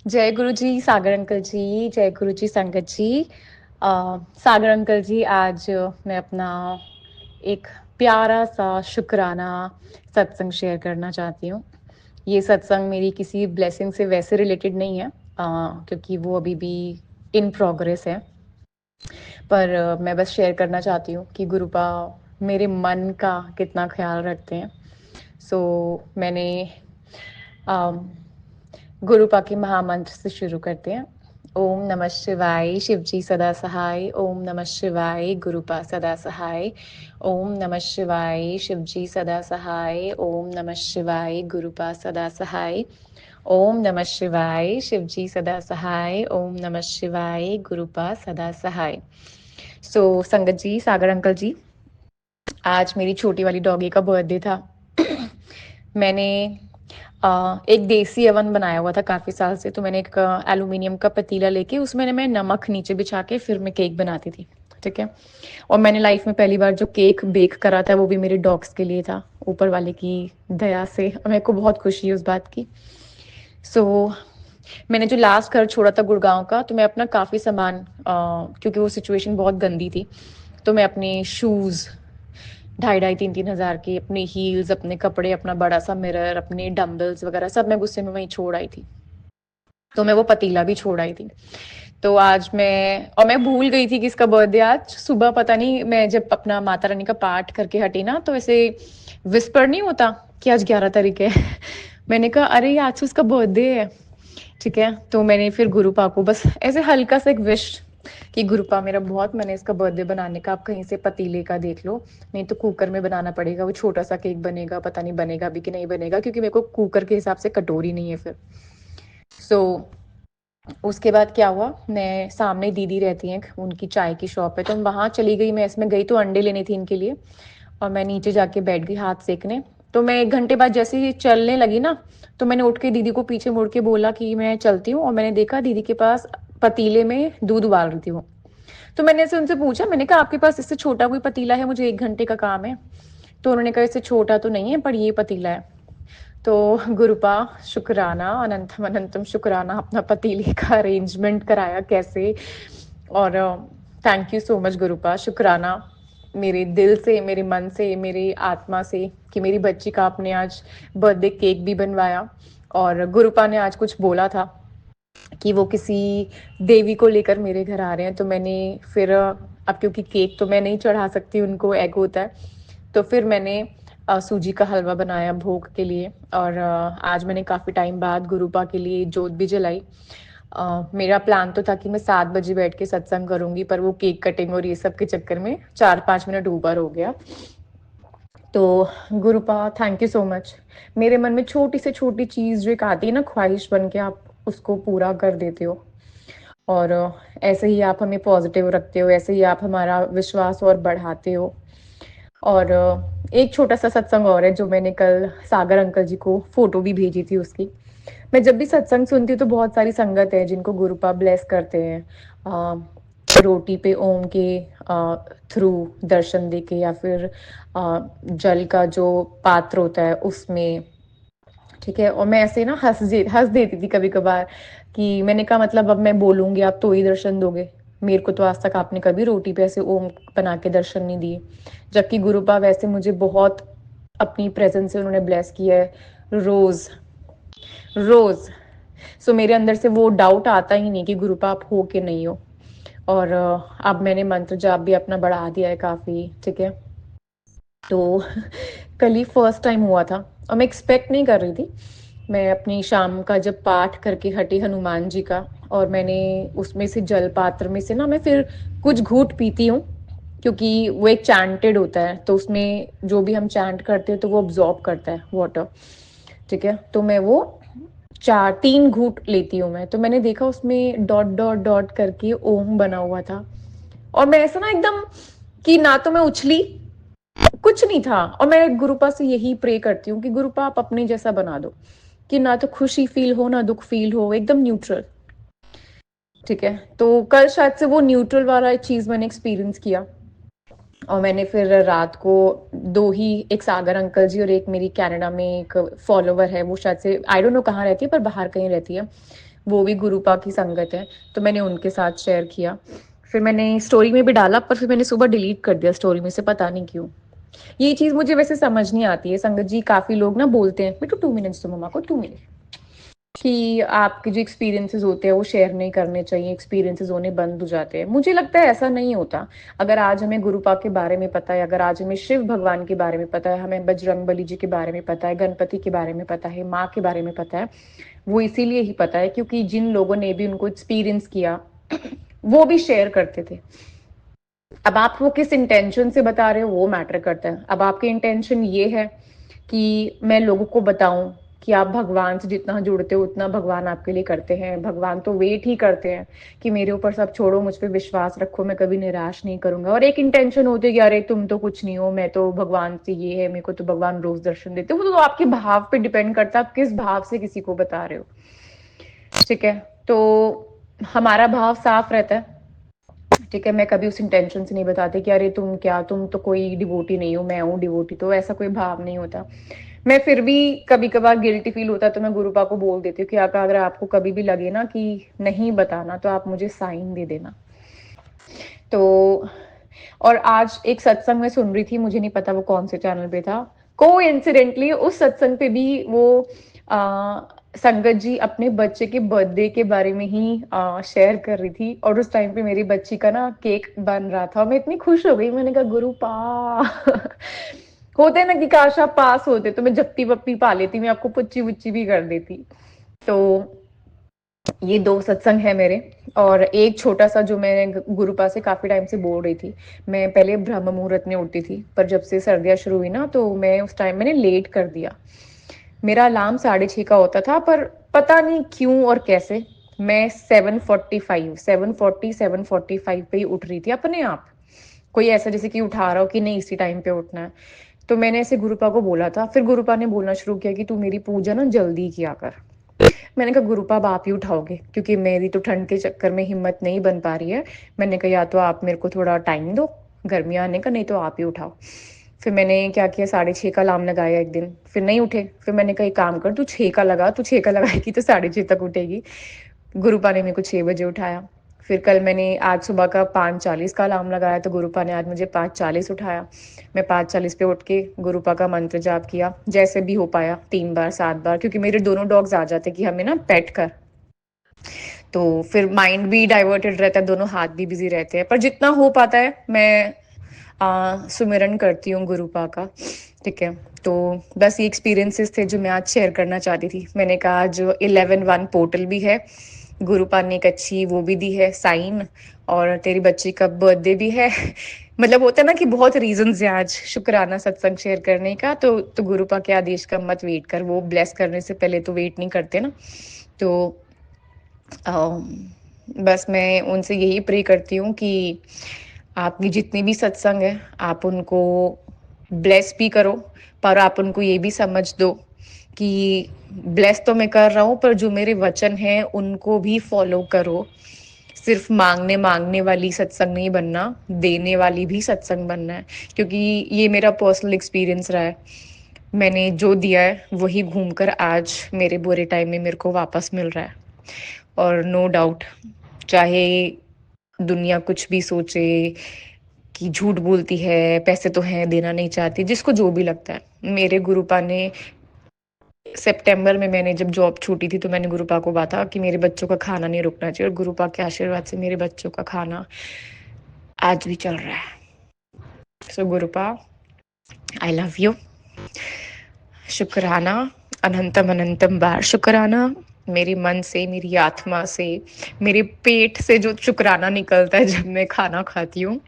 जय गुरु जी, सागर अंकल जी। जय गुरु जी, संगत जी। सागर अंकल जी, आज मैं अपना एक प्यारा सा शुक्राना सत्संग शेयर करना चाहती हूँ। ये सत्संग मेरी किसी ब्लेसिंग से वैसे रिलेटेड नहीं है, क्योंकि वो अभी भी इन प्रोग्रेस है। पर मैं बस शेयर करना चाहती हूँ कि गुरुपा मेरे मन का कितना ख्याल रखते हैं। मैंने गुरुपा के महामंत्र से शुरू करते हैं। ओम नमः शिवाय, शिवजी सदा सहाय। ओम नमः शिवाय, गुरुपा सदा सहाय। ओम नमः शिवाय, शिवजी सदा सहाय। ओम नमः शिवाय, गुरुपा सदा सहाय। ओम नमः शिवाय, शिवजी सदा सहाय। ओम नमः शिवाय, गुरुपा सदा सहाय। संगत जी, सागर अंकल जी, आज मेरी छोटी वाली डॉगी का बर्थडे था। मैंने एक देसी अवन बनाया हुआ था काफी साल से, तो मैंने एक एल्यूमिनियम का पतीला लेके उसमें मैं नमक नीचे बिछा के फिर मैं केक बनाती थी। ठीक है। और मैंने लाइफ में पहली बार जो केक बेक करा था वो भी मेरे डॉग्स के लिए था, ऊपर वाले की दया से। और मेरे को बहुत खुशी है उस बात की। मैंने जो लास्ट घर छोड़ा था गुड़गांव का, तो मैं अपना काफी सामान, क्योंकि वो सिचुएशन बहुत गंदी थी, तो मैं अपने शूज 2,500-3,000 की, अपनी हील्स, अपने कपड़े, अपना बड़ा सा मिरर, अपने डम्बल्स वगैरह सब मैं गुस्से में वहीं छोड़ आई थी। तो मैं वो पतीला भी छोड़ आई थी। तो आज मैं भूल गई थी कि इसका बर्थडे आज सुबह, पता नहीं, मैं जब अपना माता रानी का पाठ करके हटी ना, तो ऐसे विस्पर नहीं होता कि आज 11 तारीख है। मैंने कहा अरे आज तो उसका बर्थडे है। ठीक है। तो मैंने फिर गुरुपा को बस ऐसे हल्का सा एक विश कि गुरुपा, मेरा बहुत मन है इसका बर्थडे बनाने का, आप कहीं से पतीले का देख लो, नहीं तो कुकर में बनाना पड़ेगा। वो छोटा सा केक बनेगा, पता नहीं बनेगा भी कि नहीं बनेगा, क्योंकि मेरे को कुकर के हिसाब से कटोरी नहीं है फिर। सो उसके बाद क्या हुआ, मैं सामने दीदी रहती हैं, उनकी चाय की शॉप है, तो वहां चली गई। मैं इसमें गई तो अंडे लेने थी इनके लिए, और मैं नीचे जाके बैठ गई हाथ सेकने। तो मैं 1 घंटे बाद जैसे ही चलने लगी ना, तो मैंने उठ के दीदी को पीछे मुड़ के बोला कि मैं चलती हूँ, और मैंने देखा दीदी के पास पतीले में दूध उबाल रही थी वो। तो मैंने ऐसे उनसे पूछा, मैंने कहा आपके पास इससे छोटा कोई पतीला है, मुझे 1 घंटे का काम है। तो उन्होंने कहा इससे छोटा तो नहीं है, पर ये पतीला है। तो गुरुपा, शुक्राना, अनंतम अनंतम शुक्राना, अपना पतीले का अरेंजमेंट कराया कैसे। और थैंक यू सो मच गुरुपा, शुक्राना मेरे दिल से, मेरे मन से, मेरी आत्मा से, कि मेरी बच्ची का आपने आज बर्थडे केक भी बनवाया। और गुरुपा ने आज कुछ बोला था कि वो किसी देवी को लेकर मेरे घर आ रहे हैं, तो मैंने फिर अब क्योंकि केक तो मैं नहीं चढ़ा सकती, उनको एग होता है, तो फिर मैंने सूजी का हलवा बनाया भोग के लिए। और आज मैंने काफ़ी टाइम बाद गुरुपा के लिए जोत भी जलाई। मेरा प्लान तो था कि मैं 7 बजे बैठ के सत्संग करूंगी, पर वो केक कटिंग और ये सब के चक्कर में 4-5 मिनट ऊपर हो गया। तो गुरुपा, थैंक यू सो मच। मेरे मन में छोटी से छोटी चीज़ जो एक आती है ना ख्वाहिश बन के, आप उसको पूरा कर देते हो। और ऐसे ही आप हमें पॉजिटिव रखते हो, ऐसे ही आप हमारा विश्वास और बढ़ाते हो। और एक छोटा सा सत्संग और है जो मैंने कल सागर अंकल जी को फोटो भी भेजी थी उसकी। मैं जब भी सत्संग सुनती हूँ तो बहुत सारी संगत है जिनको गुरुपा ब्लेस करते हैं, रोटी पे ओम के थ्रू दर्शन देके, या फिर जल का जो पात्र होता है उसमें। ठीक है। और मैं ऐसे ना हंस देती थी कभी कभार, कि मैंने कहा मतलब अब मैं बोलूंगी आप तो ही दर्शन दोगे, मेरे को तो आज तक आपने कभी रोटी पे ऐसे ओम बना के दर्शन नहीं दिए। जबकि गुरुपा वैसे मुझे बहुत अपनी प्रेजेंस से उन्होंने ब्लेस किया है, रोज रोज। मेरे अंदर से वो डाउट आता ही नहीं कि गुरुपा आप हो कि नहीं हो। और अब मैंने मंत्र जाप भी अपना बढ़ा दिया है काफी। ठीक है। तो कल ही फर्स्ट टाइम हुआ था, और मैं एक्सपेक्ट नहीं कर रही थी। मैं अपनी शाम का जब पाठ करके हटी हनुमान जी का, और मैंने उसमें से जल पात्र में से ना मैं फिर कुछ घूंट पीती हूँ, क्योंकि वो एक चैंटेड होता है, तो उसमें जो भी हम चैंट करते हैं तो वो अब्जॉर्ब करता है वाटर। ठीक है। तो मैं वो 3 घूंट लेती हूँ मैं, तो मैंने देखा उसमें डॉट डॉट डॉट करके ओम बना हुआ था। और मैं ऐसा ना एकदम, कि ना तो मैं उछली, कुछ नहीं था। और मैं गुरुपा से यही प्रे करती हूँ कि गुरुपा आप अपने जैसा बना दो, कि ना तो खुशी फील हो ना दुख फील हो, एकदम न्यूट्रल। ठीक है। तो कल शायद से वो न्यूट्रल वाला चीज मैंने एक्सपीरियंस किया। और मैंने फिर रात को दो ही, एक सागर अंकल जी और एक मेरी कनाडा में एक फॉलोवर है, वो शायद से आई डोंट नो कहाँ रहती है, पर बाहर कहीं रहती है, वो भी गुरुपा की संगत है, तो मैंने उनके साथ शेयर किया। फिर मैंने स्टोरी में भी डाला, पर फिर मैंने सुबह डिलीट कर दिया स्टोरी में से, पता नहीं क्यों। ये चीज मुझे वैसे समझ नहीं आती है संगत जी। काफी लोग ना बोलते हैं, बेटू 2 मिनट्स, तो मम्मा को 2 मिनट, कि आपके जो एक्सपीरियंसेस होते हैं वो शेयर नहीं करने चाहिए, एक्सपीरियंसेस होने बंद हो जाते हैं। मुझे लगता है ऐसा नहीं होता। अगर आज हमें गुरुपा के बारे में पता है, अगर आज हमें शिव भगवान के बारे में पता है, हमें बजरंगबली जी के बारे में पता है, गणपति के बारे में पता है, माँ के बारे में पता है, वो इसीलिए ही पता है क्योंकि जिन लोगों ने भी उनको एक्सपीरियंस किया वो भी शेयर करते थे। अब आप वो किस इंटेंशन से बता रहे हो वो मैटर करता है। अब आपकी इंटेंशन ये है कि मैं लोगों को बताऊं कि आप भगवान से जितना जुड़ते हो उतना भगवान आपके लिए करते हैं, भगवान तो वेट ही करते हैं कि मेरे ऊपर सब छोड़ो, मुझ पे विश्वास रखो, मैं कभी निराश नहीं करूंगा। और एक इंटेंशन होती है कि अरे तुम तो कुछ नहीं हो, मैं तो भगवान से ये है, मेरे को तो भगवान रोज दर्शन देते। वो तो आपके भाव पे डिपेंड करता है, आप किस भाव से किसी को बता रहे हो। ठीक है, तो हमारा भाव साफ रहता है। ठीक है, मैं कभी उस इंटेंशन से नहीं बताती कि अरे तुम क्या, तुम तो कोई डिवोटी नहीं हो, मैं हूँ डिवोटी, तो ऐसा कोई भाव नहीं होता। मैं फिर भी कभी कभार गिल्टी फील होता है तो मैं गुरुपा को बोल देती हूँ कि अगर आपको कभी भी लगे ना कि नहीं बताना, तो आप मुझे साइन दे देना। तो और आज एक सत्संग में सुन रही थी, मुझे नहीं पता वो कौन से चैनल पे था, कोइंसिडेंटली उस सत्संग पे भी वो आ, संगत जी अपने बच्चे के बर्थडे के बारे में ही शेयर कर रही थी। और उस टाइम पे मेरी बच्ची का ना केक बन रहा था, मैं इतनी खुश हो गई, मैंने कहा गुरु पा होते ना कि काश आप पास होते तो मैं जप्पी वप्पी पा लेती, मैं आपको पुच्ची वुच्ची भी कर देती। तो ये 2 सत्संग है मेरे। और एक छोटा सा जो मैं गुरुपा से काफी टाइम से बोल रही थी, मैं पहले ब्रह्म मुहूर्त में उठती थी, पर जब से सर्दियां शुरू हुई ना तो मैं उस टाइम मैंने लेट कर दिया। मेरा अलार्म 6:30 का होता था, पर पता नहीं क्यों और कैसे मैं 7:45 7:40 पे ही उठ रही थी अपने आप। कोई ऐसा जैसे कि उठा रहा हो कि नहीं इसी टाइम पे उठना है। तो मैंने ऐसे गुरुपा को बोला था, फिर गुरुपा ने बोलना शुरू किया कि तू मेरी पूजा ना जल्दी किया कर। मैंने कहा गुरुपा अब आप ही उठाओगे, क्योंकि मेरी तो ठंड के चक्कर में हिम्मत नहीं बन पा रही है। मैंने कहा या तो आप मेरे को थोड़ा टाइम दो गर्मियाँ आने का, नहीं तो आप ही उठाओ। फिर मैंने क्या किया, 6:30 का अलार्म लगाया एक दिन, फिर नहीं उठे। फिर मैंने कहा एक काम कर, तू 6 का लगा, तू 6 का लगाएगी तो 6:30 तक उठेगी। गुरुपा ने मेरे को 6 बजे उठाया। फिर कल मैंने आज सुबह का 5:40 का अलार्म लगाया, तो गुरुपा ने आज मुझे 5:40 उठाया। मैं 5:40 पे उठ के गुरुपा का मंत्र जाप किया, जैसे भी हो पाया, 3 बार 7 बार, क्योंकि मेरे दोनों डॉग्स आ जाते कि हमें ना पेट कर। तो फिर माइंड भी डाइवर्टेड रहता है, दोनों हाथ भी बिजी रहते हैं, पर जितना हो पाता है मैं सुमिरन करती हूँ गुरुपा का। ठीक है, तो बस ये एक्सपीरियंसेस थे जो मैं आज शेयर करना चाहती थी। मैंने कहा आज 11/1 पोर्टल भी है, गुरुपा ने एक अच्छी वो भी दी है साइन, और तेरी बच्ची का बर्थडे भी है मतलब होता है ना कि बहुत रीजंस है आज शुक्राना सत्संग शेयर करने का। तो गुरुपा के आदेश का मत वेट कर, वो ब्लेस करने से पहले तो वेट नहीं करते ना। तो बस मैं उनसे यही प्रे करती हूँ कि आपकी जितनी भी सत्संग है आप उनको ब्लेस भी करो, पर आप उनको ये भी समझ दो कि ब्लेस तो मैं कर रहा हूँ, पर जो मेरे वचन हैं उनको भी फॉलो करो। सिर्फ मांगने मांगने वाली सत्संग नहीं बनना, देने वाली भी सत्संग बनना है। क्योंकि ये मेरा पर्सनल एक्सपीरियंस रहा है, मैंने जो दिया है वही घूमकर आज मेरे बुरे टाइम में मेरे को वापस मिल रहा है। और नो डाउट, चाहे दुनिया कुछ भी सोचे कि झूठ बोलती है, पैसे तो हैं देना नहीं चाहती, जिसको जो भी लगता है, मेरे गुरुपा ने सितंबर में मैंने जब जॉब छूटी थी तो मैंने गुरुपा को बाता कि मेरे बच्चों का खाना नहीं रुकना चाहिए, और गुरुपा के आशीर्वाद से मेरे बच्चों का खाना आज भी चल रहा है। सो गुरुपा, आई लव यू। शुक्राना, अनंतम अनंतम बार शुक्राना, मेरे मन से, मेरी आत्मा से, मेरे पेट से जो शुक्राना निकलता है जब मैं खाना खाती हूँ।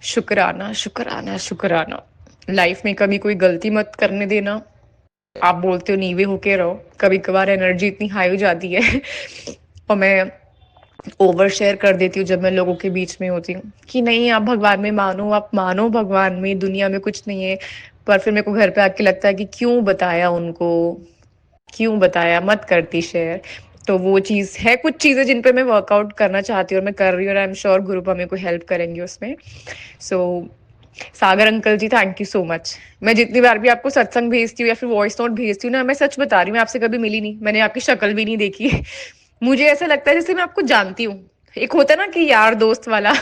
शुक्राना शुक्राना शुक्राना। लाइफ में कभी कोई गलती मत करने देना। आप बोलते हो नीवे होके रहो, कभी कभार एनर्जी इतनी हाई हो जाती है और मैं ओवर शेयर कर देती हूँ जब मैं लोगों के बीच में होती हूँ कि नहीं आप भगवान में मानो, आप मानो भगवान में, दुनिया में कुछ नहीं है। पर फिर मेरे को घर पे आके लगता है कि क्यों बताया उनको, क्यों बताया, मत करती शेयर। तो वो चीज है, कुछ चीजें जिन पे मैं वर्कआउट करना चाहती हूँ और मैं कर रही हूँ, और आई एम श्योर गुरुपा मेरे को हेल्प करेंगे उसमें। So Sagar uncle ji, thank you so much. मैं जितनी बार भी आपको सत्संग भेजती हूँ या फिर वॉइस नोट भेजती हूँ ना, मैं सच बता रही हूँ, मैं आपसे कभी मिली नहीं, मैंने आपकी शक्ल भी नहीं देखी मुझे ऐसा लगता है जैसे मैं आपको जानती हूँ। एक होता है ना कि यार दोस्त वाला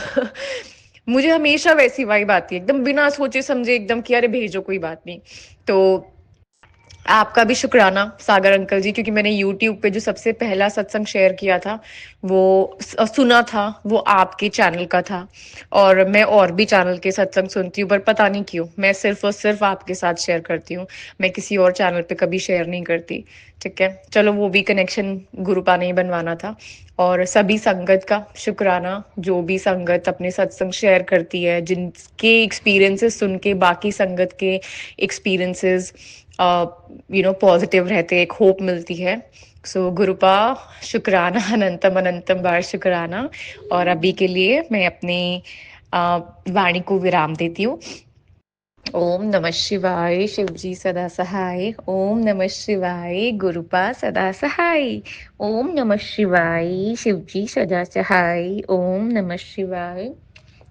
मुझे हमेशा वैसी वाइब आती है, एकदम बिना सोचे समझे, एकदम कि अरे भेजो कोई बात नहीं। तो आपका भी शुक्राना सागर अंकल जी, क्योंकि मैंने यूट्यूब पे जो सबसे पहला सत्संग शेयर किया था वो सुना था, वो आपके चैनल का था। और मैं और भी चैनल के सत्संग सुनती हूँ, पर पता नहीं क्यों मैं सिर्फ और सिर्फ आपके साथ शेयर करती हूँ। मैं किसी और चैनल पे कभी शेयर नहीं करती। ठीक है, चलो वो भी कनेक्शन गुरुपा ने ही बनवाना था। और सभी संगत का शुक्राना, जो भी संगत अपने सत्संग शेयर करती है, जिनके एक्सपीरियंसेस सुन के बाकी संगत के एक्सपीरियंसेस पॉजिटिव रहते, एक होप मिलती है। सो गुरुपा शुक्राना, अनंतम अनंतम बार शुक्राना। और अभी के लिए मैं अपनी वाणी को विराम देती हूँ। ओम नमः शिवाय, शिवजी सदा सहाय। ओम नमः शिवाय, गुरुपा सदा सहाय। ओम नमः शिवाय, शिवजी सदा सहाय। ओम नमः शिवाय,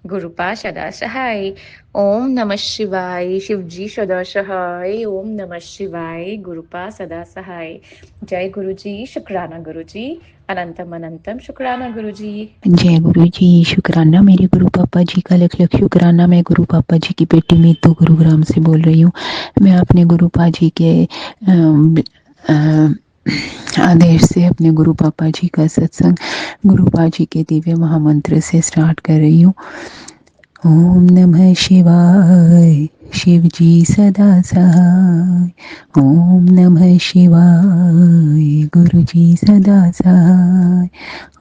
गुरुपा सदा सहाय। ओम नमः शिवाय, शिवजी सदा सहाय। ओम नमः शिवाय, गुरुपा सदा सहाय। जय गुरु जी, शुक्राना गुरु जी, अनंतम अनंतम शुक्राना गुरु जी। जय गुरु जी, शुक्राना मेरे गुरु पापा जी का, लख लख शुक्राना। मैं गुरु पापा जी की बेटी मीतू गुरुग्राम से बोल रही हूँ। मैं अपने गुरु पा जी के आदेश से अपने गुरु पापा जी का सत्संग गुरु पा जी के दिव्य महामंत्र से स्टार्ट कर रही हूँ। ओम नमः शिवाय, शिव जी सदा सहाय। ओम नमः शिवाय, गुरु जी सदा सहाय।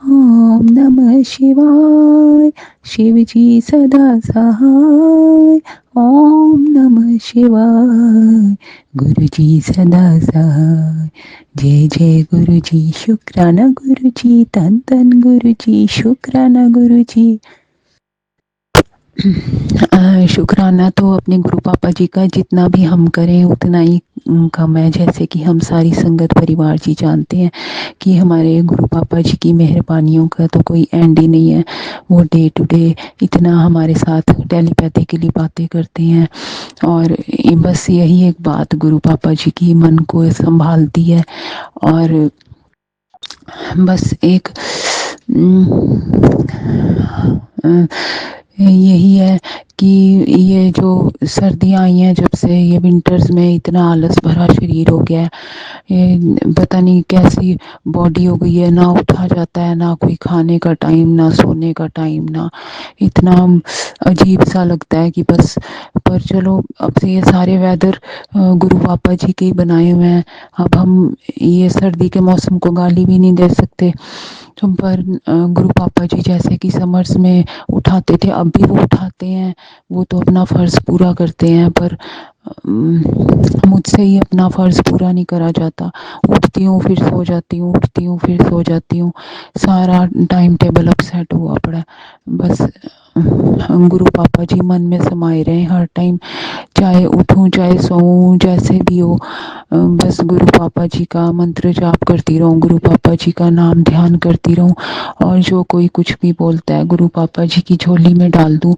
ओम नमः शिवाय, शिव जी सदा सहाय। ओम नमः शिवाय, गुरु जी सदा सहाय। जय जय गुरु जी, शुक्राना गुरु जी, धन धन गुरु जी, शुक्राना गुरु जी। शुक्राना तो अपने गुरु पापा जी का जितना भी हम करें उतना ही कम है। जैसे कि हम सारी संगत परिवार जी जानते हैं कि हमारे गुरु पापा जी की मेहरबानियों का तो कोई एंड ही नहीं है। वो डे टू डे इतना हमारे साथ टेलीपैथिकली बातें करते हैं, और बस यही एक बात गुरु पापा जी की मन को संभालती है। और बस एक यही है कि ये जो सर्दियाँ आई हैं जब से, ये विंटर्स में इतना आलस भरा शरीर हो गया है। ये पता नहीं कैसी बॉडी हो गई है, ना उठा जाता है, ना कोई खाने का टाइम, ना सोने का टाइम, ना इतना अजीब सा लगता है कि बस। पर चलो, अब से ये सारे वेदर गुरु पापा जी के ही बनाए हुए हैं। अब हम ये सर्दी के मौसम को गाली भी नहीं दे सकते। तो पर गुरु पापा जी जैसे कि समर्स में उठाते थे, अब भी वो उठाते हैं, वो तो अपना फर्ज पूरा करते हैं। पर मुझसे ही अपना फर्ज पूरा नहीं करा जाता। उठती हूँ फिर सो जाती हूँ, उठती हूँ फिर सो जाती हूँ, सारा टाइम टेबल अपसेट हुआ पड़ा है। बस गुरु पापा जी मन में समाये रहे हर टाइम, चाहे उठूं चाहे सोऊं, जैसे भी हो। बस गुरु पापा जी का मंत्र जाप करती रहूं, गुरु पापा जी का नाम ध्यान करती रहूं, और जो कोई कुछ भी बोलता है गुरु पापा जी की झोली में डाल दूं।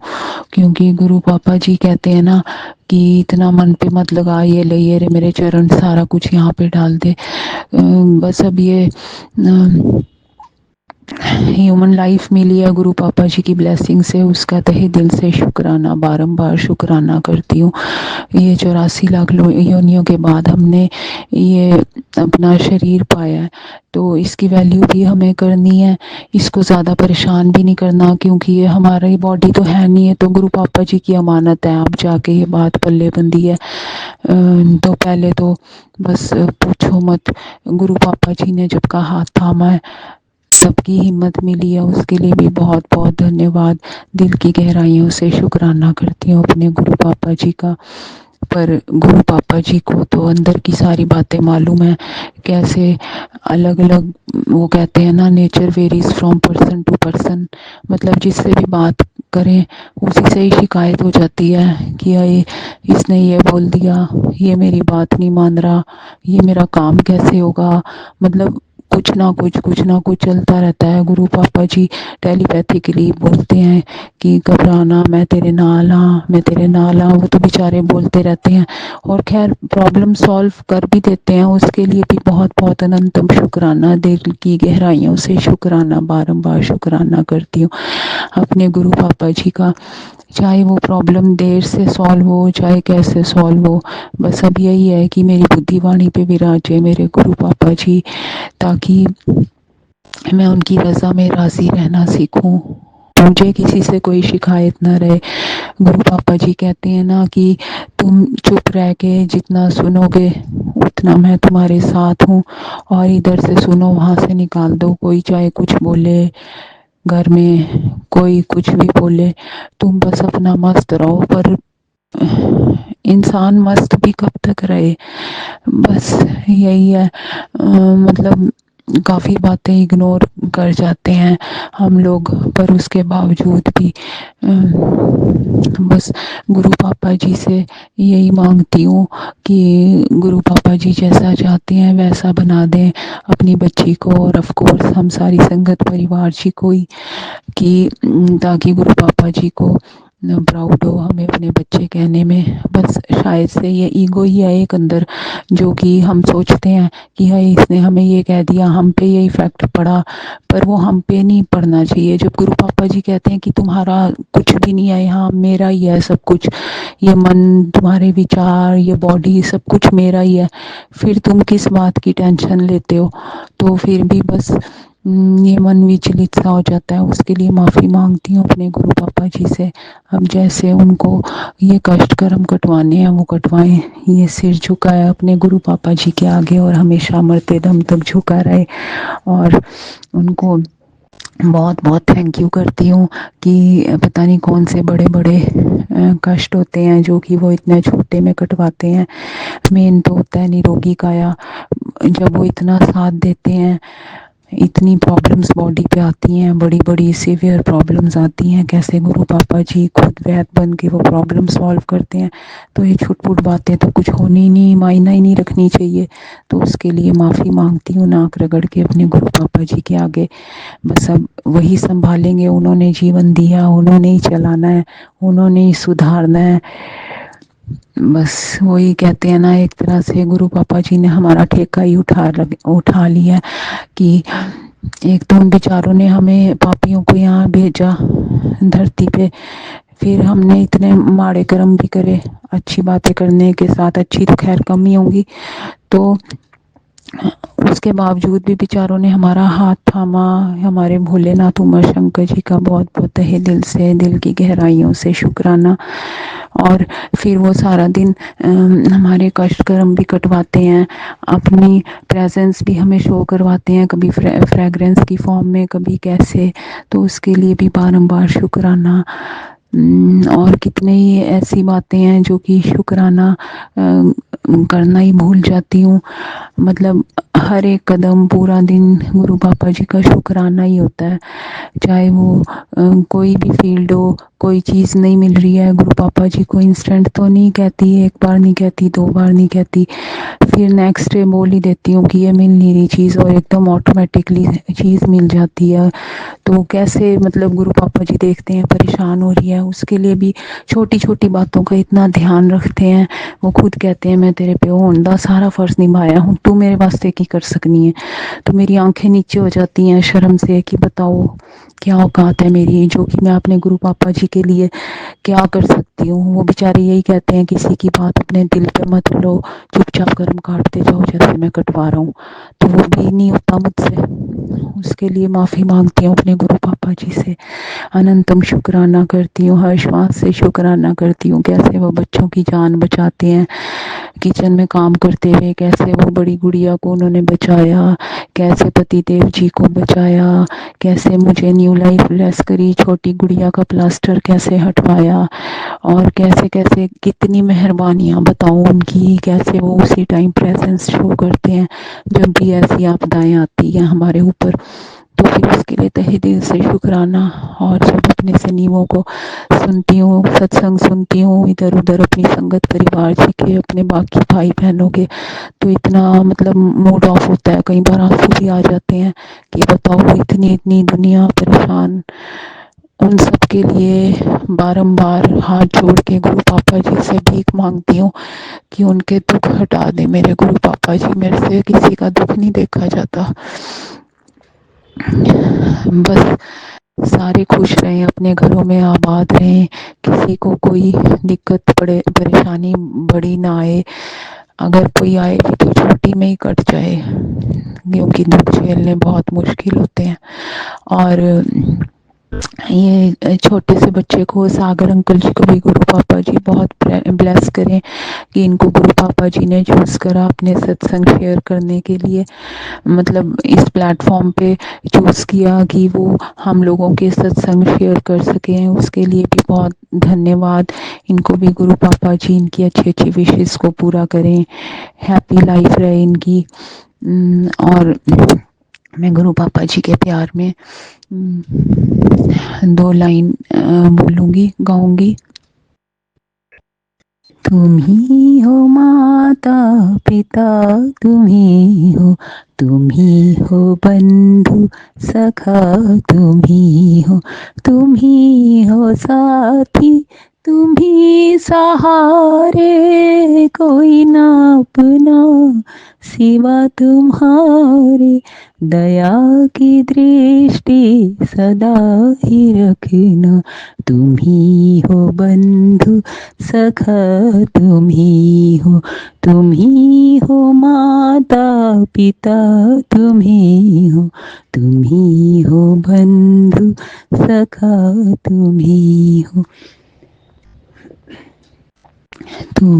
क्योंकि गुरु पापा जी कहते हैं ना कि इतना मन पे मत लगा, ये ले ये रे मेरे चरण, सारा कुछ यहाँ पे डाल दे। बस अब ये ह्यूमन लाइफ मिली है गुरु पापा जी की ब्लेसिंग से, उसका तहे दिल से शुक्राना, बारंबार शुक्राना करती हूँ। ये 84 लाख योनियों के बाद हमने ये अपना शरीर पाया है, तो इसकी वैल्यू भी हमें करनी है। इसको ज़्यादा परेशान भी नहीं करना, क्योंकि ये हमारी बॉडी तो है नहीं है, तो गुरु पापा जी की अमानत है। अब जाके ये बात पल्ले बंदी है। तो पहले तो बस पूछो मत, गुरु पापा जी ने जब का हाथ थामा है सबकी हिम्मत मिली है, उसके लिए भी बहुत बहुत धन्यवाद। दिल की गहराइयों से शुक्राना करती हूँ अपने गुरु पापा जी का। पर गुरु पापा जी को तो अंदर की सारी बातें मालूम है, कैसे अलग अलग, वो कहते हैं ना, nature varies from person to person. मतलब जिससे भी बात करें उसी से ही शिकायत हो जाती है कि ये इसने ये बोल दिया, ये मेरी बात नहीं मान रहा, ये मेरा काम कैसे होगा। मतलब कुछ ना कुछ चलता रहता है। गुरु पापा जी टेलीपैथिकली बोलते हैं कि घबराना, मैं तेरे नाल हाँ, मैं तेरे नाल हाँ। वो तो बेचारे बोलते रहते हैं और खैर प्रॉब्लम सॉल्व कर भी देते हैं। उसके लिए भी बहुत बहुत अनंतम शुक्राना, दिल की गहराइयों से शुक्राना, बारंबार शुक्राना करती हूँ अपने गुरु पापा जी का। चाहे वो प्रॉब्लम देर से सॉल्व हो, चाहे कैसे सॉल्व हो, बस अब यही है कि मेरी बुद्धि वाणी पे विराजे मेरे गुरु पापा जी, ताकि मैं उनकी रज़ा में राज़ी रहना सीखूं, मुझे किसी से कोई शिकायत ना रहे। गुरु पापा जी कहते हैं ना कि तुम चुप रह के जितना सुनोगे उतना मैं तुम्हारे साथ हूँ, और इधर से सुनो वहाँ से निकाल दो। कोई चाहे कुछ बोले, घर में कोई कुछ भी बोले, तुम बस अपना मस्त रहो। पर इंसान मस्त भी कब तक रहे, बस यही है। मतलब काफ़ी बातें इग्नोर कर जाते हैं हम लोग, पर उसके बावजूद भी बस गुरु पापा जी से यही मांगती हूँ कि गुरु पापा जी जैसा चाहते हैं वैसा बना दें अपनी बच्ची को, और ऑफ कोर्स हम सारी संगत परिवार जी को ही, कि ताकि गुरु पापा जी को प्राउड हो हमें अपने बच्चे कहने में। बस शायद से ये ईगो ही है एक अंदर, जो कि हम सोचते हैं कि हाय इसने हमें ये कह दिया, हम पे ये इफेक्ट पड़ा, पर वो हम पे नहीं पड़ना चाहिए। जब गुरु पापा जी कहते हैं कि तुम्हारा कुछ भी नहीं है यहाँ, मेरा ही है सब कुछ, ये मन, तुम्हारे विचार, ये बॉडी, सब कुछ मेरा ही है, फिर तुम किस बात की टेंशन लेते हो। तो फिर भी बस ये मन विचलित सा हो जाता है। उसके लिए माफ़ी मांगती हूँ अपने गुरु पापा जी से। अब जैसे उनको ये कष्ट कर्म कटवाने हैं वो कटवाएं, ये सिर झुका है अपने गुरु पापा जी के आगे और हमेशा मरते दम तक झुका रहे। और उनको बहुत बहुत थैंक यू करती हूँ कि पता नहीं कौन से बड़े बड़े कष्ट होते हैं जो कि वो इतने छोटे में कटवाते हैं। मेन तो होता है निरोगी काया, जब वो इतना साथ देते हैं, इतनी प्रॉब्लम्स बॉडी पे आती हैं, बड़ी बड़ी सीवियर प्रॉब्लम्स आती हैं, कैसे गुरु पापा जी खुद वैद बन के वो प्रॉब्लम सॉल्व करते हैं। तो ये छुटपुट बातें तो कुछ होनी नहीं, मायना ही नहीं रखनी चाहिए। तो उसके लिए माफ़ी मांगती हूँ नाक रगड़ के अपने गुरु पापा जी के आगे। बस अब वही संभालेंगे, उन्होंने जीवन दिया, उन्होंने ही चलाना है, उन्होंने ही सुधारना है। बस वही कहते हैं ना, एक तरह से गुरु पापा जी ने हमारा ठेका ही उठा लिया कि एक तो उन बेचारों ने हमें पापियों को यहाँ भेजा धरती पे, फिर हमने इतने माड़े कर्म भी करे, अच्छी बातें करने के साथ, अच्छी तो खैर कम ही होंगी, तो उसके बावजूद भी बेचारों ने हमारा हाथ थामा। हमारे भोलेनाथ उमा शंकर जी का बहुत बहुत तहे दिल से, दिल की गहराइयों से शुक्राना। और फिर वो सारा दिन हमारे कष्ट कर्म भी कटवाते हैं, अपनी प्रेजेंस भी हमें शो करवाते हैं, कभी फ्रेगरेंस की फॉर्म में, कभी कैसे। तो उसके लिए भी बारंबार शुक्राना। और कितने ही ऐसी बातें हैं जो कि शुक्राना करना ही भूल जाती हूँ। मतलब हर एक कदम, पूरा दिन गुरु पापा जी का शुक्राना ही होता है। चाहे वो कोई भी फील्ड हो, कोई चीज़ नहीं मिल रही है, गुरु पापा जी को इंस्टेंट तो नहीं कहती, एक बार नहीं कहती, दो बार नहीं कहती, फिर नेक्स्ट डे बोल ही देती हूँ कि ये मिल नहीं रही चीज़, और एकदम ऑटोमेटिकली चीज़ मिल जाती है। तो कैसे मतलब गुरु पापा जी देखते हैं परेशान हो रही है, उसके लिए भी छोटी छोटी बातों का इतना ध्यान रखते हैं। वो खुद कहते हैं मैं तेरे पे होने दा सारा फर्ज निभाया हूँ, तू मेरे वास्ते की कर सकनी है। तो मेरी आंखें नीचे हो जाती हैं शर्म से कि बताओ क्या औकात है मेरी, जो कि मैं अपने गुरु पापा जी के लिए क्या कर सकती हूँ। वो बेचारे यही कहते हैं किसी की बात अपने दिल पे मत लो, चुपचाप कर्म काटते जाओ जैसे मैं कटवा रहा हूँ। तो वो भी नहीं होता मुझसे, उसके लिए माफ़ी मांगती हूँ अपने गुरु पापा जी से। अनंतम शुक्राना करती हूँ, हर श्वास से शुक्राना करती हूँ, कैसे वो बच्चों की जान बचाते हैं किचन में काम करते हुए, कैसे वो बड़ी गुड़िया को उन्होंने बचाया, कैसे पति देव जी को बचाया, कैसे मुझे न्यू लाइफ ब्लेस करी, छोटी गुड़िया का प्लास्टर कैसे हटवाया, और कैसे कैसे कितनी मेहरबानियाँ बताऊँ उनकी, कैसे वो उसी टाइम प्रेजेंस शो करते हैं जब भी ऐसी आपदाएं आती हैं हमारे ऊपर। तो फिर उसके लिए तहे दिल से शुक्राना। और जब अपने सनीमों को सुनती हूँ, सत्संग सुनती हूँ, इधर उधर अपनी संगत परिवार जी के, अपने बाकी भाई बहनों के, तो इतना मतलब मूड ऑफ होता है, कई बार आंसू भी आ जाते हैं कि बताओ इतनी इतनी दुनिया परेशान। उन सब के लिए बारंबार हाथ जोड़ के गुरु पापा जी से भीख मांगती हूँ कि उनके दुख हटा दे मेरे गुरु पापा जी। मेरे से किसी का दुख नहीं देखा जाता, बस सारे खुश रहें, अपने घरों में आबाद रहें, किसी को कोई दिक्कत परेशानी बड़ी ना आए, अगर कोई आए भी तो छोटी में ही कट जाए, क्योंकि दुख झेलने बहुत मुश्किल होते हैं। और ये छोटे से बच्चे को, सागर अंकल जी को भी गुरु पापा जी बहुत ब्लेस करें कि इनको गुरु पापा जी ने चूज करा अपने सत्संग शेयर करने के लिए, मतलब इस प्लेटफॉर्म पे चूज किया कि वो हम लोगों के सत्संग शेयर कर सकें, उसके लिए भी बहुत धन्यवाद। इनको भी गुरु पापा जी इनकी अच्छी अच्छी विशेष को पूरा करें, हैप्पी लाइफ रहे इनकी। और मैं गुरु पापा जी के प्यार में 2 लाइन बोलूँगी, गाऊँगी। तुम ही हो माता पिता, तुम ही हो, तुम ही हो बंधु सखा, तुम ही हो साथी, तुम ही सहारे, कोई ना अपना सिवा तुम्हारे, दया की दृष्टि सदा ही रखना, तुम ही हो बंधु सखा, तुम ही हो माता पिता, तुम ही हो बंधु सखा, तुम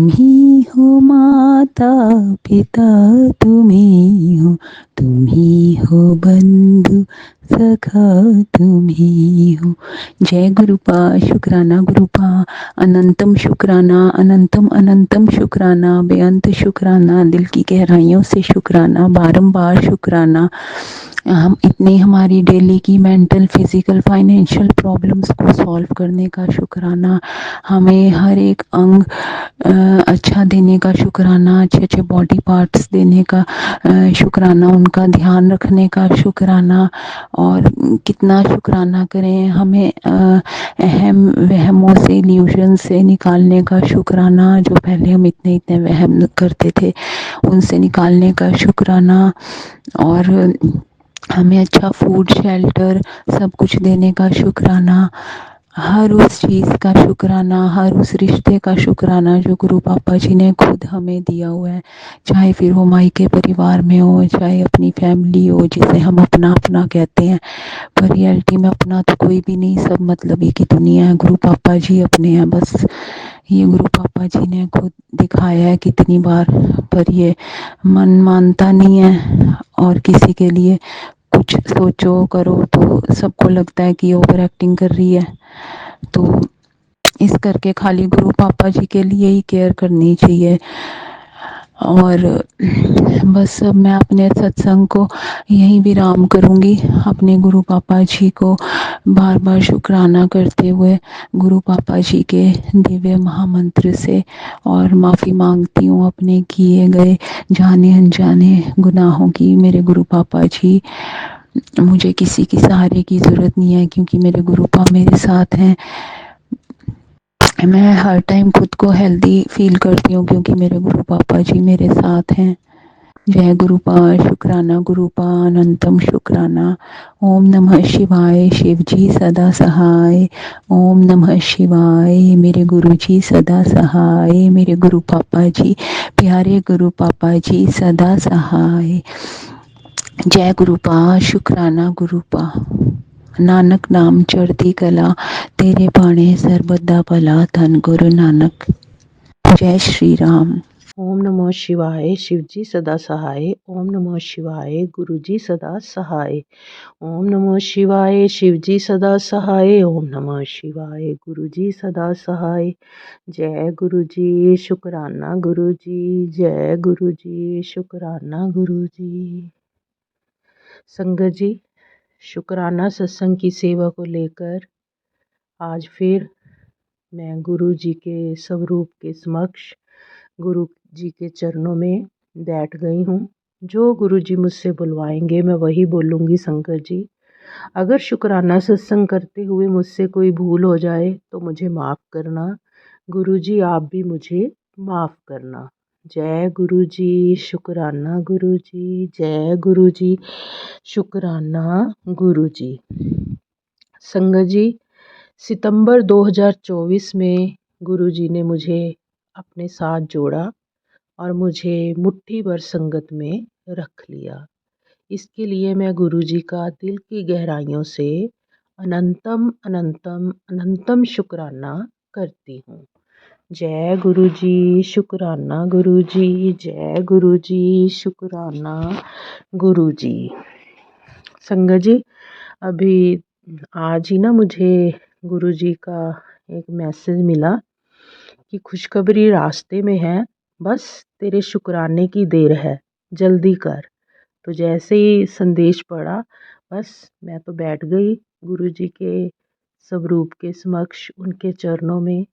ही हो माता पिता, तुम ही हो बंधु सखा, तुम ही हो। जय गुरुपा, शुक्राना गुरुपा, अनंतम शुक्राना, अनंतम अनंतम शुक्राना, बेअंत शुक्राना, दिल की गहराइयों से शुक्राना, बारंबार शुक्राना। हम इतनी हमारी डेली की मेंटल, फिजिकल, फाइनेंशियल प्रॉब्लम्स को सॉल्व करने का शुक्राना, हमें हर एक अंग अच्छा देने का शुक्राना, अच्छे अच्छे बॉडी पार्ट्स देने का शुक्राना, उनका ध्यान रखने का शुक्राना। और कितना शुक्राना करें, हमें अहम वहमों से, इल्यूजन से निकालने का शुक्राना, जो पहले हम इतने इतने वहम करते थे उनसे निकालने का शुक्राना। और हमें अच्छा फूड, शेल्टर सब कुछ देने का शुक्राना, हर उस चीज़ का शुक्राना, हर उस रिश्ते का शुक्राना जो गुरु पापा जी ने खुद हमें दिया हुआ है, चाहे फिर वो मायके परिवार में हो, चाहे अपनी फैमिली हो जिसे हम अपना अपना कहते हैं, पर रियलिटी में अपना तो कोई भी नहीं, सब मतलबी की दुनिया है। गुरु पापा जी अपने हैं बस, ये गुरु पापा जी ने खुद दिखाया है कितनी बार, पर ये मन मानता नहीं है। और किसी के लिए कुछ सोचो करो तो सबको लगता है कि ओवर एक्टिंग कर रही है, तो इस करके खाली गुरु पापा जी के लिए ही केयर करनी चाहिए। और बस अब मैं अपने सत्संग को यहीं विराम करूंगी, अपने गुरु पापा जी को बार बार शुक्राना करते हुए गुरु पापा जी के दिव्य महामंत्र से, और माफ़ी मांगती हूँ अपने किए गए जाने अनजाने गुनाहों की। मेरे गुरु पापा जी, मुझे किसी की सहारे की ज़रूरत नहीं है, क्योंकि मेरे गुरु पापा मेरे साथ हैं। मैं हर टाइम खुद को हेल्दी फील करती हूँ क्योंकि मेरे गुरु पापा जी मेरे साथ हैं। जय गुरुपा, शुक्राना गुरुपा, अनंतम शुक्राना। ओम नमः शिवाय, शिव जी सदा सहाय। ओम नमः शिवाय, मेरे गुरु जी सदा सहाय, मेरे गुरु पापा जी, प्यारे गुरु पापा जी सदा सहाय। जय गुरुपा, शुक्राना गुरुपा। नानक नाम चढ़ती कला, तेरे बाणे सरबदा भला, धन गुरु नानक। जय श्री राम। ओम नमः शिवाय, शिवजी सदा सहाय। ओम नमः शिवाय, गुरुजी सदा सहाय। ओम नमः शिवाय, शिवजी सदा सहाय। ओम नमः शिवाय, गुरुजी सदा सहाय। जय गुरुजी, शुक्राना गुरुजी, जय गुरुजी, शुक्राना गुरुजी। संगत जी, शुक्राना सत्संग की सेवा को लेकर आज फिर मैं गुरु जी के स्वरूप के समक्ष गुरु जी के चरणों में बैठ गई हूँ। जो गुरु जी मुझसे बुलवाएंगे मैं वही बोलूँगी संगत जी। अगर शुक्राना सत्संग करते हुए मुझसे कोई भूल हो जाए तो मुझे माफ़ करना। गुरु जी आप भी मुझे माफ़ करना। जय गुरु जी, शुक्राना गुरु जी, जय गुरु जी, शुक्राना गुरु जी। संगत जी, सितंबर 2024 में गुरु जी ने मुझे अपने साथ जोड़ा और मुझे मुट्ठी भर संगत में रख लिया। इसके लिए मैं गुरु जी का दिल की गहराइयों से अनंतम अनंतम अनंतम शुक्राना करती हूँ। जय गुरु जी, शुक्राना गुरु जी, जय गुरु जी, शुक्राना गुरु जी। संगत जी, अभी आज ही ना मुझे गुरु जी का एक मैसेज मिला कि खुशखबरी रास्ते में है, बस तेरे शुक्राने की देर है, जल्दी कर। तो जैसे ही संदेश पढ़ा बस मैं तो बैठ गई गुरु जी के स्वरूप के समक्ष, उनके चरणों में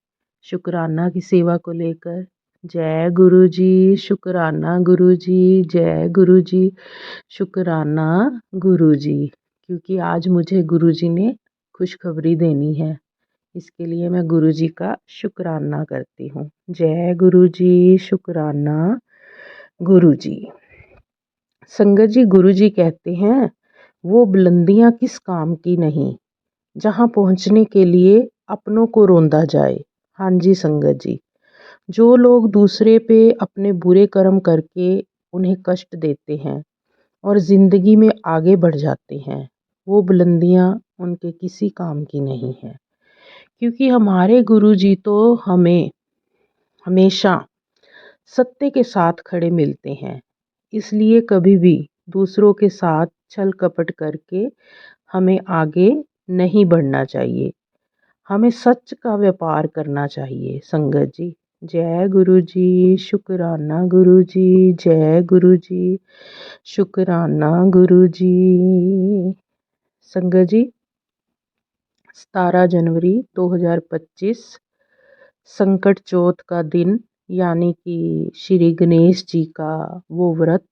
शुक्राना की सेवा को लेकर। जय गुरु जी, शुक्राना गुरु जी, जय गुरु जी, शुक्राना गुरु जी। क्योंकि आज मुझे गुरु जी ने खुशखबरी देनी है, इसके लिए मैं गुरु जी का शुक्राना करती हूँ। जय गुरु जी, शुक्राना गुरु जी। संगत जी, गुरु जी कहते हैं वो बुलंदियाँ किस काम की नहीं जहाँ पहुँचने के लिए अपनों को रोंदा जाए। हाँ जी संगत जी, जो लोग दूसरे पे अपने बुरे कर्म करके उन्हें कष्ट देते हैं और ज़िंदगी में आगे बढ़ जाते हैं, वो बुलंदियाँ उनके किसी काम की नहीं है। क्योंकि हमारे गुरु जी तो हमें हमेशा सत्य के साथ खड़े मिलते हैं। इसलिए कभी भी दूसरों के साथ छल कपट करके हमें आगे नहीं बढ़ना चाहिए। हमें सच का व्यापार करना चाहिए संगत जी। जय गुरु जी, शुक्राना गुरु जी, जय गुरु जी, शुक्राना गुरु जी। संगत जी, 17 जनवरी 2025 संकट चौथ का दिन, यानी कि श्री गणेश जी का वो व्रत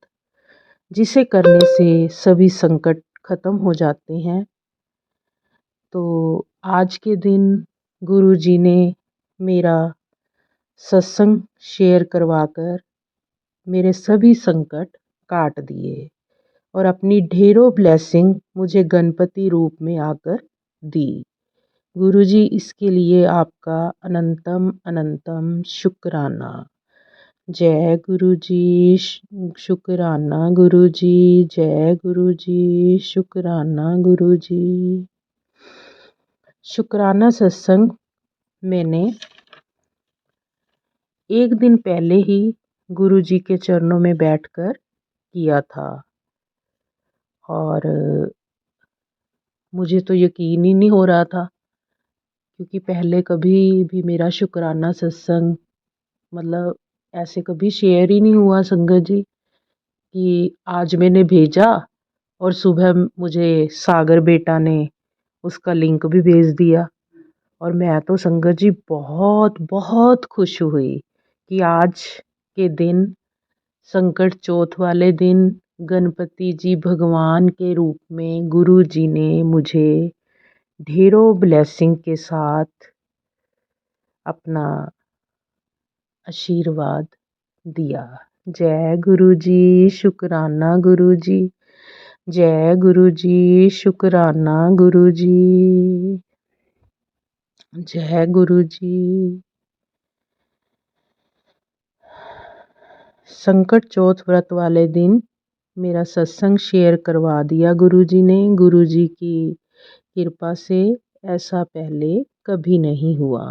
जिसे करने से सभी संकट खत्म हो जाते हैं। तो आज के दिन गुरु जी ने मेरा सत्संग शेयर करवाकर मेरे सभी संकट काट दिए और अपनी ढेरों ब्लेसिंग मुझे गणपति रूप में आकर दी। गुरु जी, इसके लिए आपका अनंतम अनंतम शुक्राना। जय गुरु जी, शुक्राना गुरु जी, जय गुरु जी, शुक्राना गुरु जी। शुक्राना सत्संग मैंने एक दिन पहले ही गुरु जी के चरणों में बैठकर किया था और मुझे तो यकीन ही नहीं हो रहा था, क्योंकि पहले कभी भी मेरा शुक्राना सत्संग मतलब ऐसे कभी शेयर ही नहीं हुआ संगत जी, कि आज मैंने भेजा और सुबह मुझे सागर बेटा ने उसका लिंक भी भेज दिया। और मैं तो संगत जी बहुत बहुत खुश हुई कि आज के दिन, संकट चौथ वाले दिन, गणपति जी भगवान के रूप में गुरु जी ने मुझे ढेरों ब्लेसिंग के साथ अपना आशीर्वाद दिया। जय गुरु जी, शुक्राना गुरु जी, जय गुरु जी, शुक्राना गुरु जी, जय गुरु जी। संकट चौथ व्रत वाले दिन मेरा सत्संग शेयर करवा दिया गुरु जी ने। गुरु जी की कृपा से ऐसा पहले कभी नहीं हुआ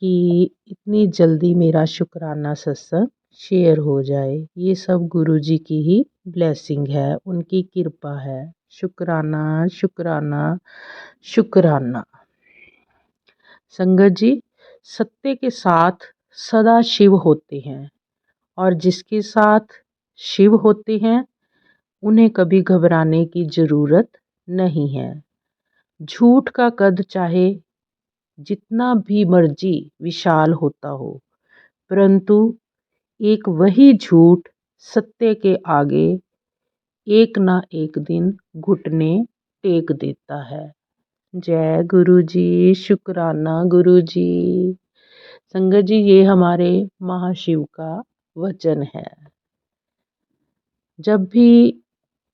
कि इतनी जल्दी मेरा शुक्राना सत्संग शेयर हो जाए। ये सब गुरु जी की ही ब्लेसिंग है, उनकी कृपा है। शुक्राना शुक्राना शुक्राना। संगत जी, सत्य के साथ सदा शिव होते हैं और जिसके साथ शिव होते हैं उन्हें कभी घबराने की ज़रूरत नहीं है। झूठ का कद चाहे जितना भी मर्जी विशाल होता हो, परंतु एक वही झूठ सत्य के आगे एक ना एक दिन घुटने टेक देता है। जय गुरु जी, शुक्राना गुरु जी। संगत जी, ये हमारे महाशिव का वचन है। जब भी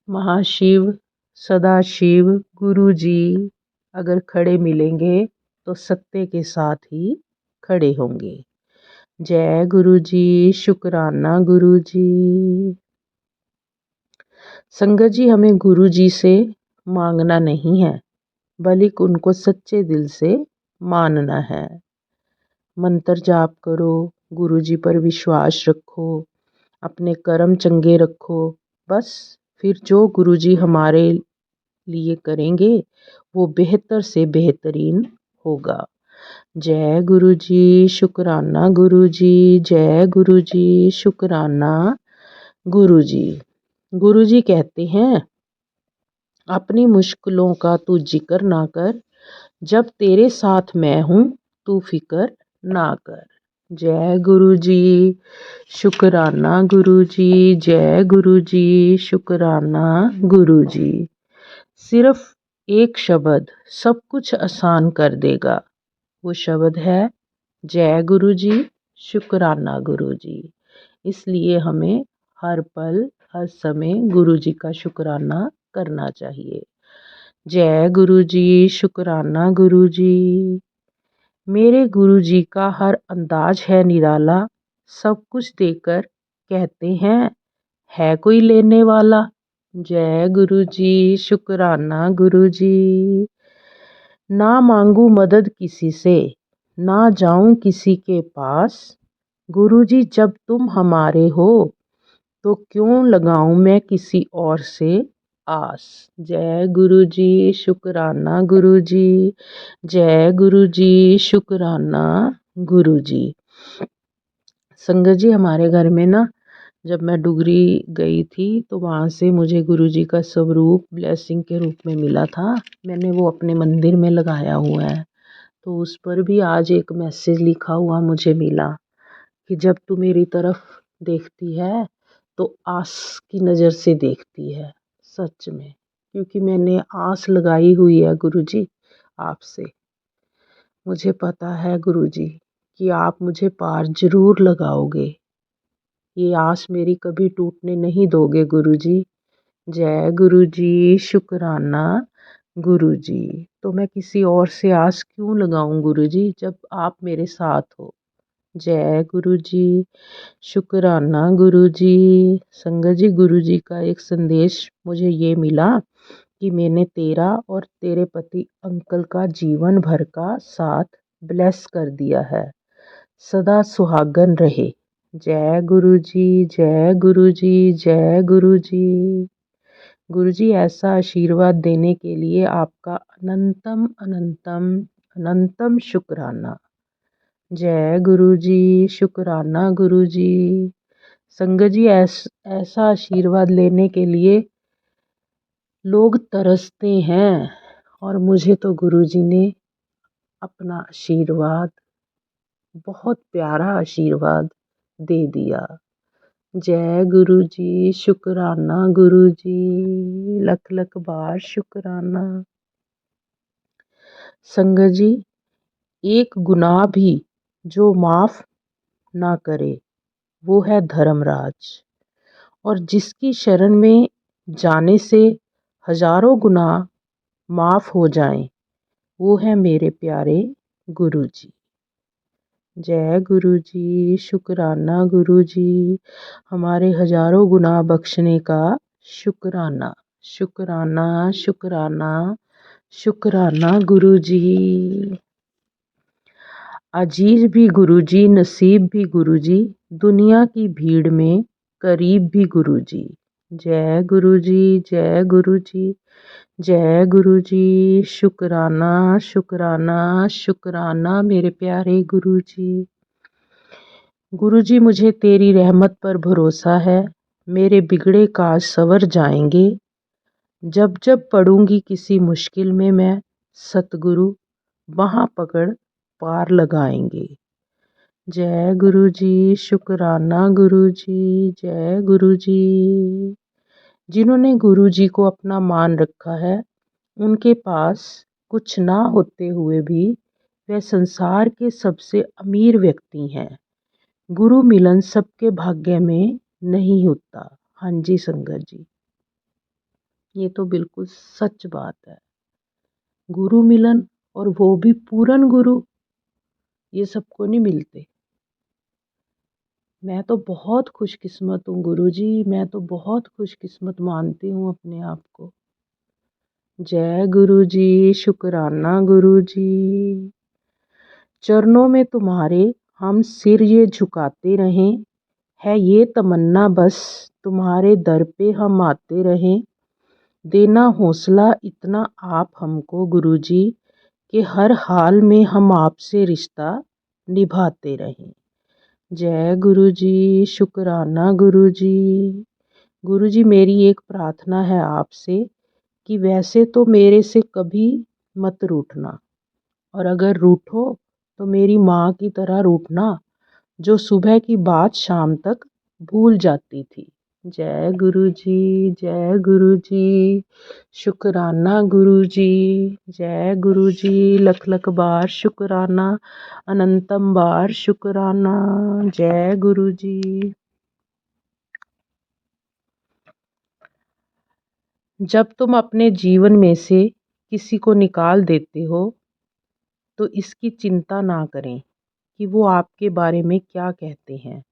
महाशिव, सदाशिव, गुरु जी अगर खड़े मिलेंगे तो सत्य के साथ ही खड़े होंगे। जय गुरु जी, शुक्राना गुरु जी। संगत जी, हमें गुरु जी से मांगना नहीं है, बल्कि उनको सच्चे दिल से मानना है। मंत्र जाप करो, गुरु जी पर विश्वास रखो, अपने कर्म चंगे रखो, बस फिर जो गुरु जी हमारे लिए करेंगे वो बेहतर से बेहतरीन होगा। जय गुरु जी, शुक्राना गुरु जी। जय गुरु जी, शुक्राना गुरु जी। गुरु जी कहते हैं, अपनी मुश्किलों का तू जिक्र ना कर, जब तेरे साथ मैं हूँ तू फिक्र ना कर। जय गुरु जी, शुक्राना गुरु जी। जय गुरु जी, शुक्राना गुरु जी। सिर्फ एक शब्द सब कुछ आसान कर देगा, वो शब्द है जय गुरु जी, शुक्राना गुरु जी। इसलिए हमें हर पल हर समय गुरु जी का शुक्राना करना चाहिए। जय गुरु जी, शुक्राना गुरु जी। मेरे गुरु जी का हर अंदाज है निराला, सब कुछ देकर कहते हैं है कोई लेने वाला। जय गुरु जी, शुक्राना गुरु जी। ना मांगू मदद किसी से, ना जाऊं किसी के पास, गुरु जी जब तुम हमारे हो तो क्यों लगाऊं मैं किसी और से आस। जय गुरु जी, शुक्राना गुरु जी। जय गुरु जी, शुक्राना गुरु जी। संगत जी, हमारे घर में ना जब मैं डुगरी गई थी तो वहाँ से मुझे गुरुजी का स्वरूप ब्लेसिंग के रूप में मिला था। मैंने वो अपने मंदिर में लगाया हुआ है। तो उस पर भी आज एक मैसेज लिखा हुआ मुझे मिला कि जब तू मेरी तरफ देखती है तो आस की नज़र से देखती है। सच में, क्योंकि मैंने आस लगाई हुई है गुरुजी आपसे। मुझे पता है गुरुजी कि आप मुझे पार ज़रूर लगाओगे। ये आस मेरी कभी टूटने नहीं दोगे गुरुजी। जय गुरु जी, शुक्राना गुरु जी। तो मैं किसी और से आस क्यों लगाऊं गुरुजी जब आप मेरे साथ हो। जय गुरु जी, शुक्राना गुरु जी। संगत जी, गुरु जी का एक संदेश मुझे ये मिला कि मैंने तेरा और तेरे पति अंकल का जीवन भर का साथ ब्लेस कर दिया है, सदा सुहागन रहे। जय गुरु जी, जय गुरु जी। जय गुरु जी। गुरु जी, ऐसा आशीर्वाद देने के लिए आपका अनंतम अनंतम अनंतम शुक्राना। जय गुरु जी, शुक्राना गुरु जी। संगत जी, ऐसा आशीर्वाद लेने के लिए लोग तरसते हैं और मुझे तो गुरु जी ने अपना आशीर्वाद, बहुत प्यारा आशीर्वाद दे दिया। जय गुरु जी, शुक्राना गुरु जी। लख लख बार शुक्राना। संगत जी, एक गुनाह भी जो माफ़ ना करे वो है धर्मराज, और जिसकी शरण में जाने से हजारों गुनाह माफ़ हो जाएं वो है मेरे प्यारे गुरु जी। जय गुरु जी, शुक्राना गुरु जी। हमारे हजारों गुनाह बख्शने का शुक्राना, शुक्राना, शुक्राना, शुक्राना गुरु जी। अजीज भी गुरु जी, नसीब भी गुरु जी, दुनिया की भीड़ में करीब भी गुरु जी। जय गुरु जी, जय गुरु जी। जय गुरु जी, शुक्राना, शुक्राना, शुक्राना मेरे प्यारे गुरु जी। गुरु जी, मुझे तेरी रहमत पर भरोसा है, मेरे बिगड़े काज संवर जाएंगे, जब जब पड़ूंगी किसी मुश्किल में मैं, सतगुरु वहाँ पकड़ पार लगाएंगे। जय गुरु जी, शुक्राना गुरु जी, जय गुरु जी। जिन्होंने गुरु जी को अपना मान रखा है, उनके पास कुछ ना होते हुए भी वह संसार के सबसे अमीर व्यक्ति हैं। गुरु मिलन सबके भाग्य में नहीं होता। हाँ जी संगत जी, ये तो बिल्कुल सच बात है। गुरु मिलन, और वो भी पूर्ण गुरु, ये सबको नहीं मिलते। मैं तो बहुत खुशकिस्मत हूँ गुरु जी, मैं तो बहुत खुशकिस्मत मानती हूँ अपने आप को। जय गुरु जी, शुक्राना गुरु जी। चरणों में तुम्हारे हम सिर ये झुकाते रहें, है ये तमन्ना बस तुम्हारे दर पे हम आते रहें। देना हौसला इतना आप हमको गुरु जी, कि हर हाल में हम आपसे रिश्ता निभाते रहें। जय गुरु जी, शुक्राना गुरु जी। गुरु जी, मेरी एक प्रार्थना है आपसे कि वैसे तो मेरे से कभी मत रूठना, और अगर रूठो तो मेरी माँ की तरह रूठना, जो सुबह की बात शाम तक भूल जाती थी। जय गुरु जी, जय गुरु जी, शुक्राना गुरु जी, जय गुरु जी। लख लख बार शुक्राना, अनंतम बार शुक्राना। जय गुरु जी। जब तुम अपने जीवन में से किसी को निकाल देते हो, तो इसकी चिंता ना करें कि वो आपके बारे में क्या कहते हैं,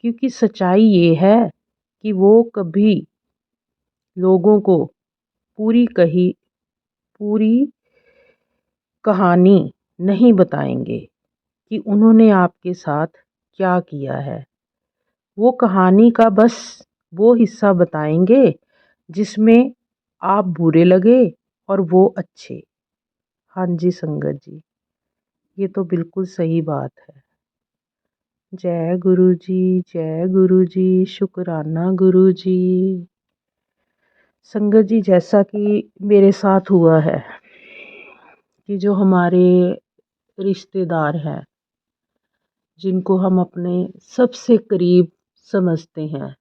क्योंकि सच्चाई ये है कि वो कभी लोगों को पूरी कहानी नहीं बताएंगे कि उन्होंने आपके साथ क्या किया है। वो कहानी का बस वो हिस्सा बताएंगे जिसमें आप बुरे लगे और वो अच्छे। हाँ जी संगत जी, ये तो बिल्कुल सही बात है। जय गुरु जी, जय गुरु जी, शुक्राना गुरु जी। संगत जी, जैसा कि मेरे साथ हुआ है कि जो हमारे रिश्तेदार हैं, जिनको हम अपने सबसे करीब समझते हैं,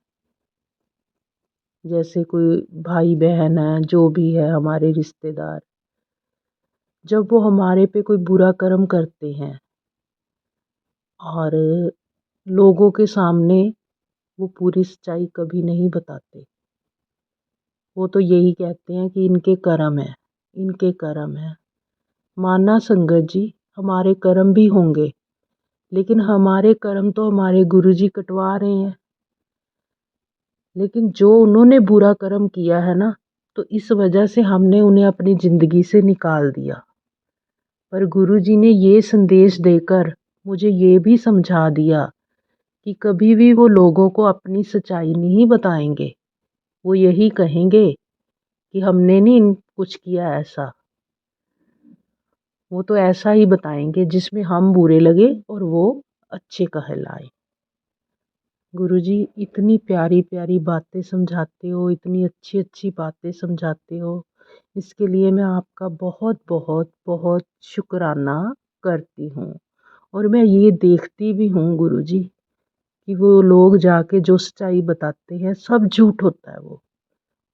जैसे कोई भाई बहन है, जो भी है हमारे रिश्तेदार, जब वो हमारे पे कोई बुरा कर्म करते हैं और लोगों के सामने वो पूरी सच्चाई कभी नहीं बताते, वो तो यही कहते हैं कि इनके कर्म है, इनके कर्म है। माना संगत जी, हमारे कर्म भी होंगे, लेकिन हमारे कर्म तो हमारे गुरुजी कटवा रहे हैं। लेकिन जो उन्होंने बुरा कर्म किया है ना, तो इस वजह से हमने उन्हें अपनी ज़िंदगी से निकाल दिया। पर गुरुजी ने ये संदेश देकर मुझे ये भी समझा दिया कि कभी भी वो लोगों को अपनी सच्चाई नहीं बताएंगे। वो यही कहेंगे कि हमने नहीं कुछ किया ऐसा। वो तो ऐसा ही बताएंगे जिसमें हम बुरे लगे और वो अच्छे कहलाए। गुरुजी, इतनी प्यारी प्यारी बातें समझाते हो, इतनी अच्छी अच्छी बातें समझाते हो, इसके लिए मैं आपका बहुत बहुत बहुत शुक्राना करती हूँ। और मैं ये देखती भी हूँ गुरुजी कि वो लोग जाके जो सच्चाई बताते हैं सब झूठ होता है। वो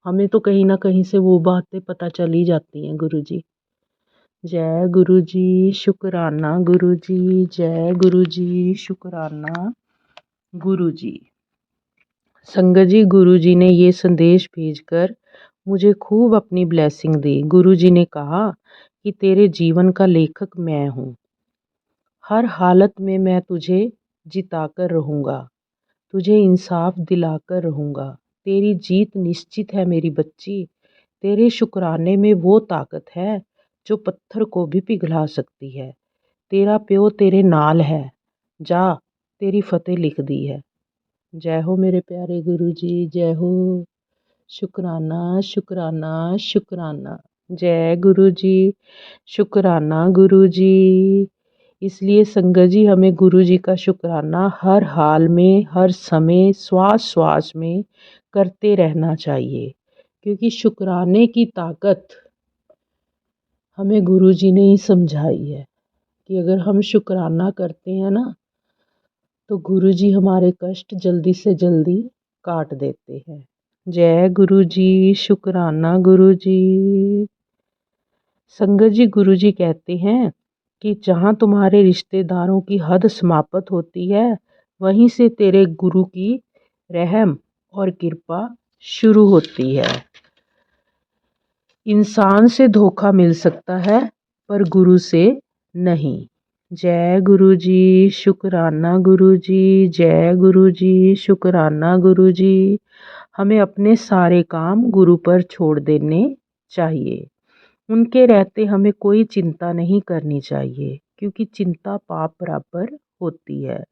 हमें तो कहीं ना कहीं से वो बातें पता चल ही जाती हैं गुरुजी। जय गुरु जी, शुक्राना गुरु जी, जय गुरु जी, शुक्राना गुरु जी। संगत जी, गुरु जी ने ये संदेश भेजकर मुझे खूब अपनी ब्लेसिंग दी। गुरु जी ने कहा कि तेरे जीवन का लेखक मैं हूँ, हर हालत में मैं तुझे जिताकर रहूँगा, तुझे इंसाफ दिलाकर रहूँगा। तेरी जीत निश्चित है मेरी बच्ची। तेरे शुक्राने में वो ताकत है जो पत्थर को भी पिघला सकती है। तेरा प्यो तेरे नाल है, जा तेरी फतेह लिख दी है। जय हो मेरे प्यारे गुरु जी, जय हो। शुक्राना शुक्राना शुक्राना। जय गुरु जी, शुक्राना गुरु जी। इसलिए संगत जी, हमें गुरु जी का शुक्राना हर हाल में, हर समय, श्वास श्वास में करते रहना चाहिए, क्योंकि शुक्राने की ताकत हमें गुरुजी ने ही समझाई है कि अगर हम शुक्राना करते हैं ना तो गुरुजी हमारे कष्ट जल्दी से जल्दी काट देते हैं। जय गुरुजी, शुक्राना गुरुजी। संगत जी, गुरुजी कहते हैं कि जहाँ तुम्हारे रिश्तेदारों की हद समाप्त होती है वहीं से तेरे गुरु की रहम और कृपा शुरू होती है। इंसान से धोखा मिल सकता है पर गुरु से नहीं। जय गुरुजी, शुक्राना गुरुजी। जय गुरुजी, शुक्राना गुरुजी। हमें अपने सारे काम गुरु पर छोड़ देने चाहिए। उनके रहते हमें कोई चिंता नहीं करनी चाहिए, क्योंकि चिंता पाप बराबर होती है।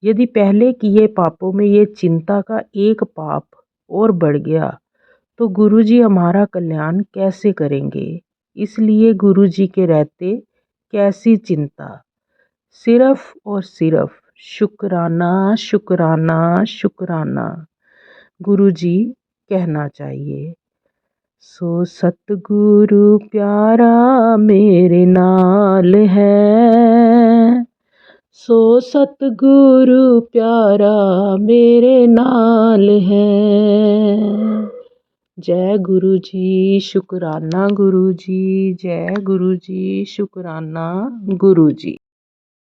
यदि पहले किए पापों में ये चिंता का एक पाप और बढ़ गया तो गुरुजी हमारा कल्याण कैसे करेंगे। इसलिए गुरुजी के रहते कैसी चिंता, सिर्फ और सिर्फ शुक्राना शुक्राना शुक्राना गुरुजी कहना चाहिए। सो सतगुरु प्यारा मेरे नाल है, सो सतगुरु प्यारा मेरे नाल है। जय गुरु जी, शुक्राना गुरु जी। जय गुरु जी, शुक्राना गुरु जी।